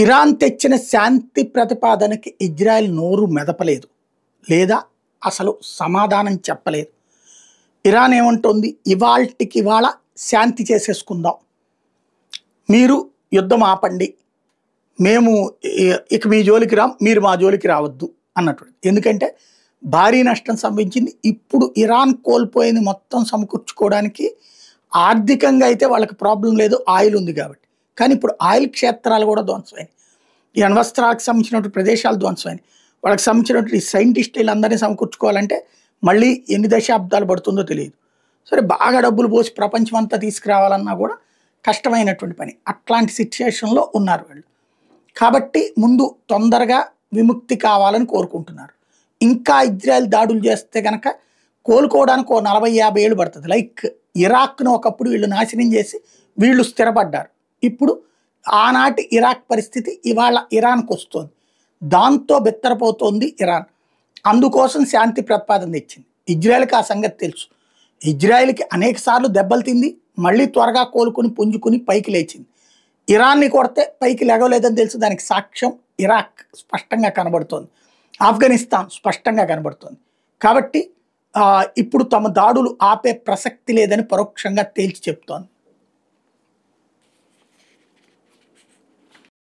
Iran తెచ్చిన శాంతి ప్రతిపాదనకి Israel నోరు మెదపలేదు, లేదా అసలు సమాధానం చెప్పలేదు. ఇరాన్ ఏమంటోంది, ఇవాల్టికి ఇవాళ శాంతి చేసేసుకుందాం, మీరు యుద్ధం ఆపండి, మేము ఇక మీ జోలికి రాం, మీరు మా జోలికి రావద్దు అన్నట్టు. ఎందుకంటే భారీ నష్టం సంభవించింది. ఇప్పుడు ఇరాన్ కోల్పోయింది మొత్తం సమకూర్చుకోవడానికి ఆర్థికంగా అయితే వాళ్ళకి ప్రాబ్లం లేదు, ఆయిల్ ఉంది కాబట్టి. కానీ ఇప్పుడు ఆయిల్ క్షేత్రాలు కూడా ధ్వంసమైనవి, ఈ అణ్వస్త్రాలకు సంబంధించినటువంటి ప్రదేశాలు ధ్వంసమైనవి. వాళ్ళకి సంబంధించినటువంటి సైంటిస్టులు అందరినీ సమకూర్చుకోవాలంటే మళ్ళీ ఎన్ని దశాబ్దాలు పడుతుందో తెలియదు. సరే, బాగా డబ్బులు పోసి ప్రపంచం అంతా తీసుకురావాలన్నా కూడా కష్టమైనటువంటి పని. అట్లాంటి సిచ్యుయేషన్లో ఉన్నారు వాళ్ళు. కాబట్టి ముందు తొందరగా విముక్తి కావాలని కోరుకుంటున్నారు. ఇంకా ఇజ్రాయెల్ దాడులు చేస్తే కనుక కోలుకోవడానికి ఓ 40-50 ఏళ్ళు పడుతుంది. లైక్ ఇరాక్ను ఒకప్పుడు వీళ్ళు నాశనం చేసి వీళ్ళు స్థిరపడ్డారు. ఇప్పుడు ఆనాటి ఇరాక్ పరిస్థితి ఇవాళ ఇరాన్కు వస్తుంది. దాంతో బెత్తరపోతోంది ఇరాన్. అందుకోసం శాంతి ప్రతిపాదన తెచ్చింది. ఇజ్రాయెల్కి ఆ సంగతి తెలుసు. ఇజ్రాయెల్కి అనేక సార్లు దెబ్బలు తింది, మళ్ళీ త్వరగా కోలుకుని పుంజుకుని పైకి లేచింది. ఇరాన్ని కొడితే పైకి లెగలేదని తెలుసు. దానికి సాక్ష్యం ఇరాక్ స్పష్టంగా కనబడుతోంది, ఆఫ్ఘనిస్తాన్ స్పష్టంగా కనబడుతోంది. కాబట్టి ఇప్పుడు తమ దాడులు ఆపే ప్రసక్తి లేదని పరోక్షంగా తేల్చి చెప్తోంది.